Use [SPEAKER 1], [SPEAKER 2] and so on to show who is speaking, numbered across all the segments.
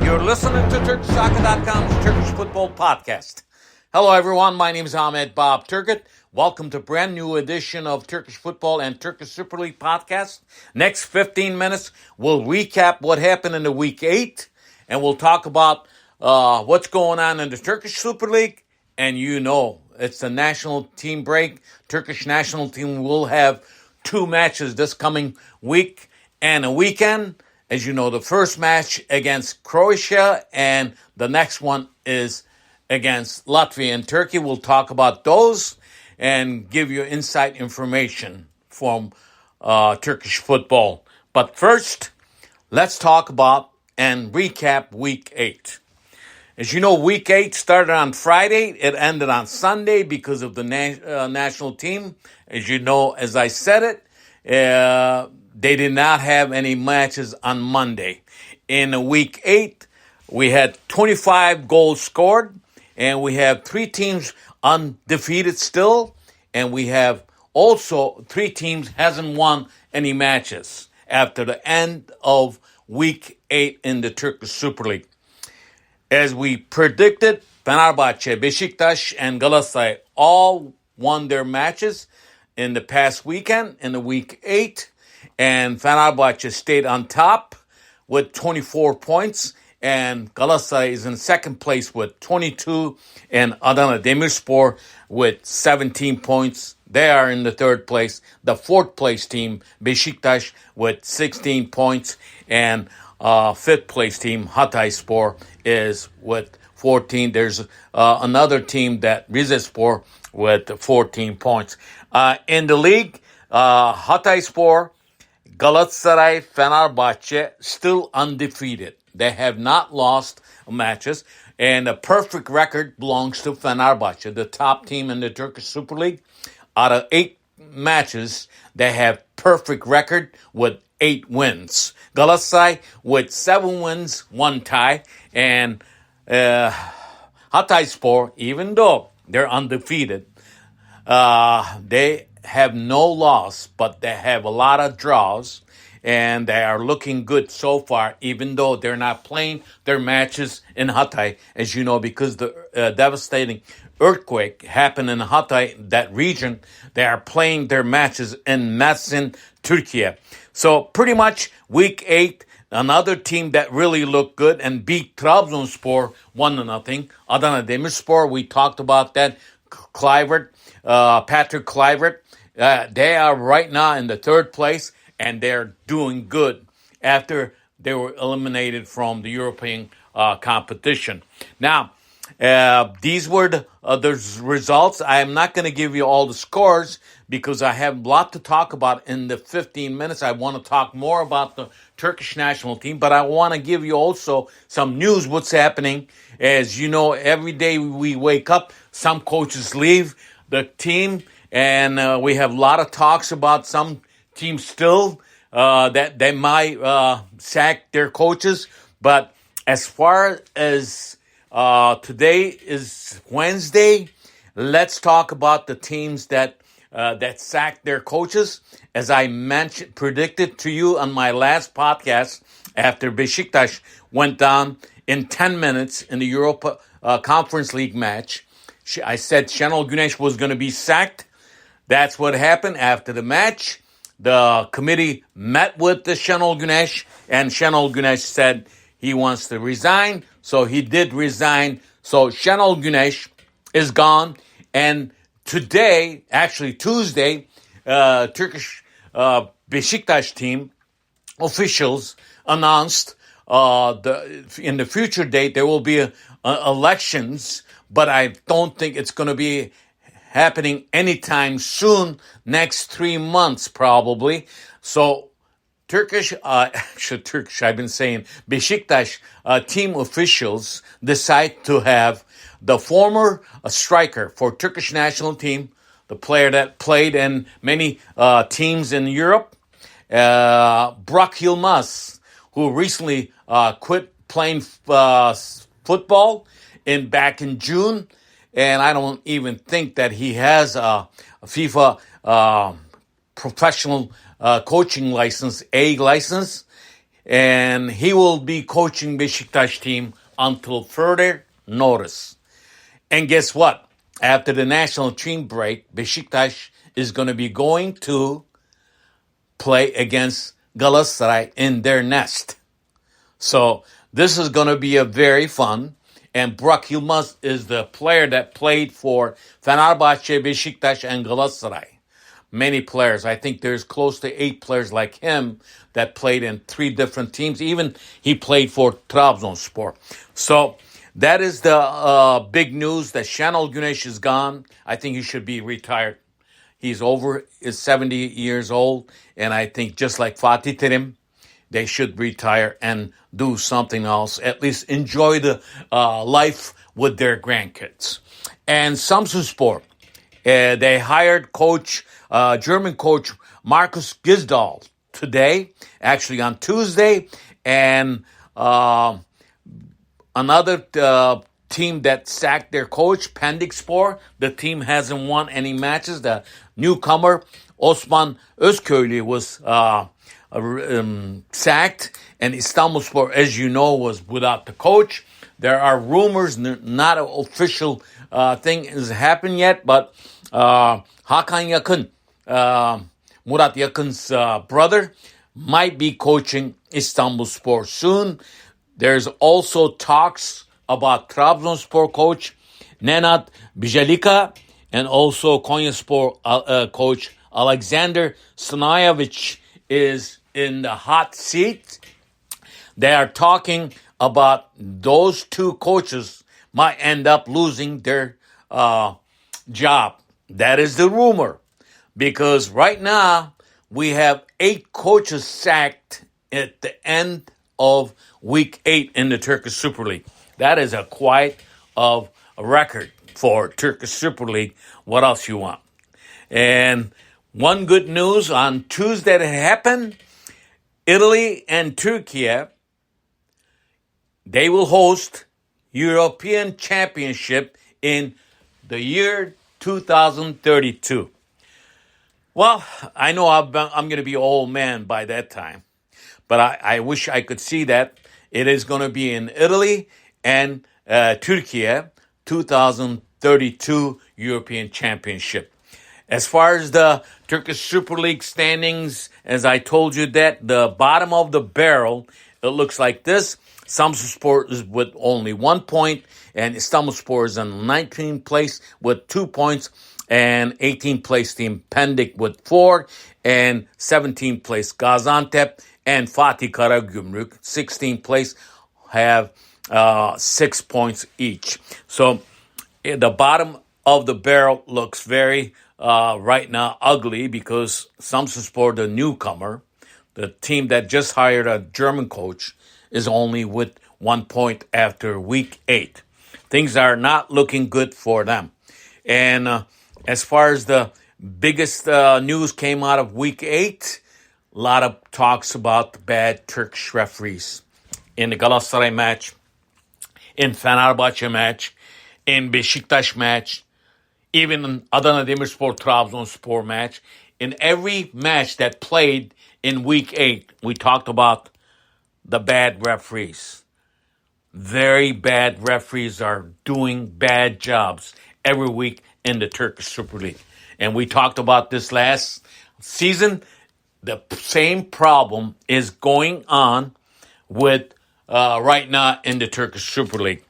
[SPEAKER 1] You're listening to TurkishSoccer.com's Turkish Football Podcast. Hello, everyone. My name is Ahmet Bob Turgut. Welcome to a brand new edition of Turkish Football and Turkish Super Lig Podcast. Next 15 minutes, we'll recap what happened in the Week 8, and we'll talk about what's going on in the Turkish Super Lig. And you know, it's the national team break. Turkish national team will have 2 matches this coming week and a weekend. As you know, the first match against Croatia and the next one is against Latvia and Turkey. We'll talk about those and give you inside information from Turkish football. But first, let's talk about and recap Week 8. As you know, Week 8 started on Friday. It ended on Sunday because of the national team. As you know, as I said it, they did not have any matches on Monday. In Week 8, we had 25 goals scored, and we have 3 teams undefeated still, and we have also 3 teams hasn't won any matches after the end of Week 8 in the Turkish Super Lig. As we predicted, Fenerbahçe, Beşiktaş, and Galatasaray all won their matches in the past weekend in the Week 8. And Fenerbahçe stayed on top with 24 points. And Galatasaray is in second place with 22. And Adana Demirspor with 17 points. They are in the third place. The fourth place team, Beşiktaş, with 16 points. And fifth place team, Hatayspor, is with 14. There's another team, that Rizespor, with 14 points. In the league, Hatayspor, Galatasaray, Fenerbahçe still undefeated. They have not lost matches, and a perfect record belongs to Fenerbahçe, the top team in the Turkish Super Lig. Out of 8 matches, they have perfect record with 8 wins. Galatasaray with 7 wins, 1 tie, and Hatayspor, even though they're undefeated, they have no loss, but they have a lot of draws, and they are looking good so far, even though they're not playing their matches in Hatay, as you know, because the devastating earthquake happened in Hatay, that region. They are playing their matches in Mersin, Turkey. So pretty much Week 8, another team that really looked good and beat Trabzonspor 1-0. Adana Demirspor, we talked about that. Kluivert, Patrick Kluivert, they are right now in the third place, and they're doing good after they were eliminated from the European competition. Now, these were the results. I am not going to give you all the scores because I have a lot to talk about in the 15 minutes. I want to talk more about the Turkish national team, but I want to give you also some news, what's happening. As you know, every day we wake up, some coaches leave the team, and we have a lot of talks about some teams still that they might sack their coaches. But as far as today is Wednesday, let's talk about the teams that sacked their coaches. As I predicted to you on my last podcast, after Beşiktaş went down in 10 minutes in the Europa Conference League match, I said Şenol Güneş was going to be sacked. That's what happened after the match. The committee met with the Şenol Güneş, and Şenol Güneş said he wants to resign. So he did resign. So Şenol Güneş is gone. And today, actually Tuesday, Turkish Beşiktaş team officials announced in the future date there will be elections, but I don't think it's going to be happening anytime soon, next 3 months probably. So Turkish, I've been saying, Beşiktaş team officials decide to have the former striker for Turkish national team, the player that played in many teams in Europe, Burak Yılmaz, who recently quit playing football back in June. And I don't even think that he has a FIFA professional coaching license, A license. and he will be coaching Beşiktaş team until further notice. And guess what? After the national team break, Beşiktaş is going to be going to play against Galatasaray in their nest. So this is going to be a very fun. And Burak Yılmaz is the player that played for Fenerbahçe, Beşiktaş, and Galatasaray. Many players. I think there's close to 8 players like him that played in 3 different teams. Even he played for Trabzonspor. So that is the big news that Şenol Güneş is gone. I think he should be retired. He's is 70 years old. And I think just like Fatih Terim, they should retire and do something else. At least enjoy the life with their grandkids. And Samsunspor, they hired German coach Markus Gisdol today, actually on Tuesday, and another team that sacked their coach, Pendikspor. The team hasn't won any matches. The newcomer Osman Özköylü was sacked, and Istanbulspor, as you know, was without the coach. There are rumors, not an official thing has happened yet, but Hakan Yakın, Murat Yakın's brother, might be coaching Istanbulspor soon. There's also talks about Trabzonspor coach Nenad Bijalika and also Konyaspor coach Alexander Sinayevic is in the hot seat. They are talking about those 2 coaches might end up losing their job. That is the rumor. Because right now, we have 8 coaches sacked at the end of week 8 in the Turkish Super League. That is quite a record for Turkish Super League. What else you want? And one good news on Tuesday that happened, Italy and Turkey, they will host European Championship in the year 2032. Well, I know I'm going to be an old man by that time, but I wish I could see that. It is going to be in Italy and Turkey, 2032 European Championship. As far as the Turkish Super League standings, as I told you that, the bottom of the barrel, it looks like this. Samsunspor is with only 1 point, and Istanbulspor is in 19th place with 2 points, and 18th place team Pendik with 4, and 17th place Gaziantep and Fatih Karagümrük, 16th place, have 6 points each. So the bottom of the barrel looks very right now ugly because Samsunspor, the newcomer, the team that just hired a German coach, is only with 1 point after week 8. Things are not looking good for them. And as far as the biggest news came out of week 8, a lot of talks about the bad Turkish referees in the Galatasaray match, in Fenerbahçe match, in Beşiktaş match, even in Adana Demirspor Trabzonspor match. In every match that played in week 8, we talked about the bad referees. Very bad referees are doing bad jobs every week in the Turkish Super League. And we talked about this last season. The same problem is going on with right now in the Turkish Super League.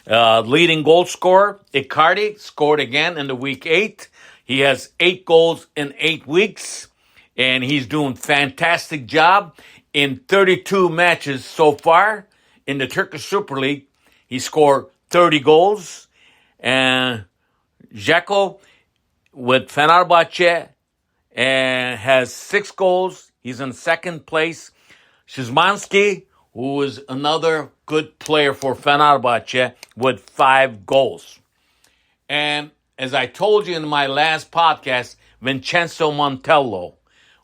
[SPEAKER 1] Leading goal scorer, Icardi, scored again in the week 8. He has 8 goals in 8 weeks, and he's doing fantastic job. In 32 matches so far in the Turkish Super League, he scored 30 goals. And Dzeko with Fenerbahçe and has 6 goals. He's in 2nd place. Szymanski, who is another good player for Fenerbahçe, with 5 goals. And as I told you in my last podcast, Vincenzo Montello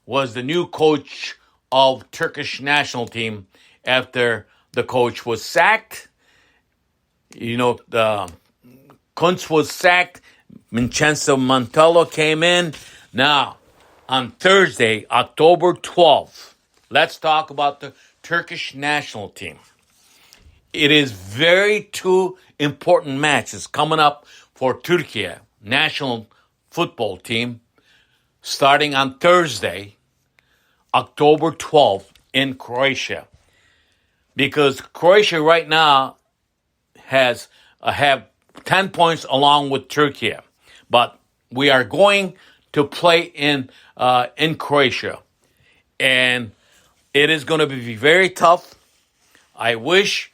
[SPEAKER 1] was the new coach of Turkish National Team after the coach was sacked. You know, Kuntz was sacked. Vincenzo Montello came in. Now, on Thursday, October 12th, let's talk about the Turkish National Team. It is very two important matches coming up for Turkey National Football Team starting on Thursday, October 12th in Croatia. Because Croatia right now have 10 points along with Turkey. But we are going to play in Croatia. And it is going to be very tough. I wish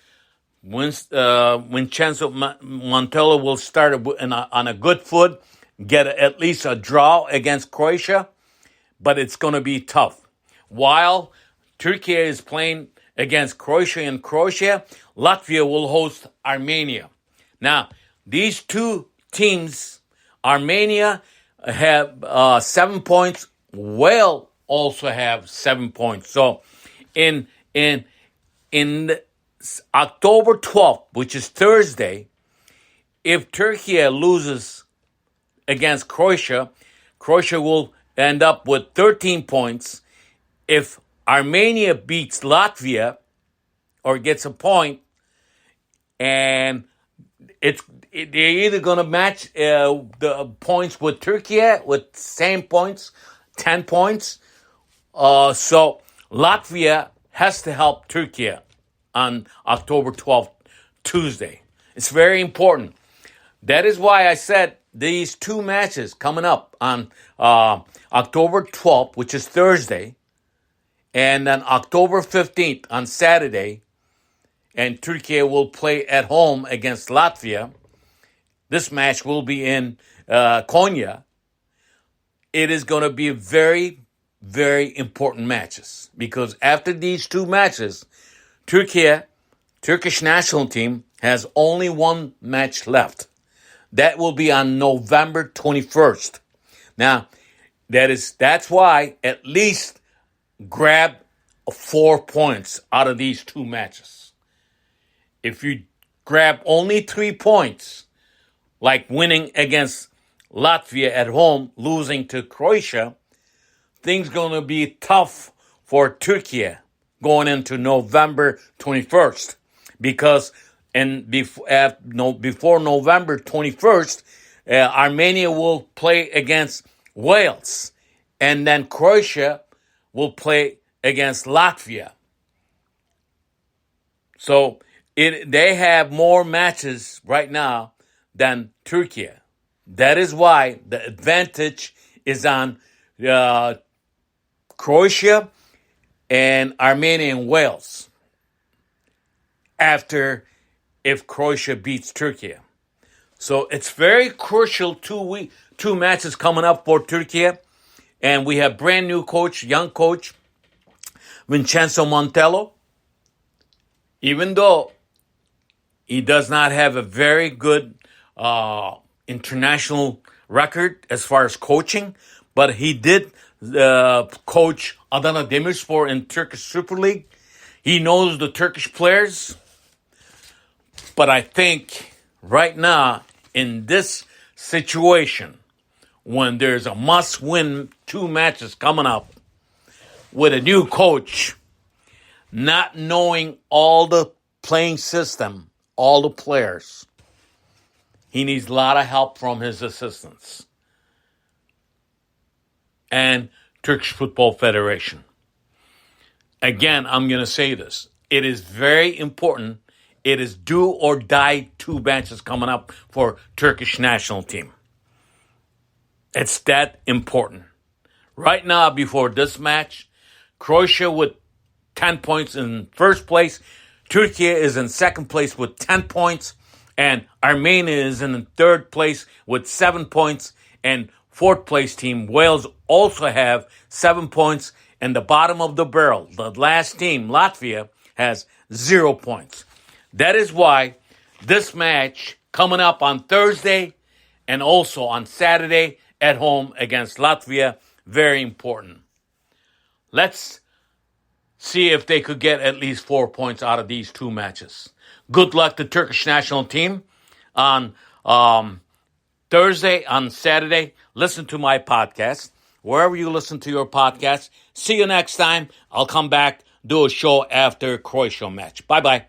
[SPEAKER 1] Vincenzo Montella will start on a good foot, get at least a draw against Croatia, but it's going to be tough. While Turkey is playing against Croatia in Croatia, Latvia will host Armenia. Now, these two teams, Armenia have 7 points, Wales also have 7 points. So in October 12th, which is Thursday, if Turkey loses against Croatia, Croatia will end up with 13 points. If Armenia beats Latvia or gets a point, and they're either going to match the points with Turkey with same points, 10 points. So Latvia has to help Turkey on October 12th, Tuesday. It's very important. That is why I said these two matches coming up on October 12th, which is Thursday, and then October 15th on Saturday, and Turkey will play at home against Latvia. This match will be in Konya. It is going to be very, very important matches because after these two matches, Turkish National Team has only one match left. That will be on November 21st. Now, that's why at least grab 4 points out of these two matches. If you grab only 3 points, like winning against Latvia at home, losing to Croatia, things going to be tough for Turkey going into November 21st. Because before November 21st, Armenia will play against Wales. And then Croatia will play against Latvia. So they have more matches right now than Turkey. That is why the advantage is on Croatia and Armenia and Wales if Croatia beats Turkey. So it's very crucial 2 matches coming up for Turkey. And we have brand new coach, young coach, Vincenzo Montella. Even though he does not have a very good international record as far as coaching, but he did coach Adana Demirspor in Turkish Super Lig. He knows the Turkish players. But I think right now, in this situation, when there's a must-win 2 matches coming up with a new coach, not knowing all the playing system, all the players, he needs a lot of help from his assistants and Turkish Football Federation. Again, I'm going to say this. It is very important. It is do or die 2 matches coming up for Turkish National Team. It's that important. Right now, before this match, Croatia with 10 points in first place. Turkey is in second place with 10 points. And Armenia is in third place with 7 points. And fourth place team, Wales, also have 7 points. And the bottom of the barrel, the last team, Latvia, has 0 points. That is why this match coming up on Thursday and also on Saturday at home against Latvia, very important. Let's see if they could get at least 4 points out of these 2 matches. Good luck to Turkish National Team on Thursday, on Saturday. Listen to my podcast, wherever you listen to your podcast. See you next time. I'll come back do a show after Croatia match. Bye bye.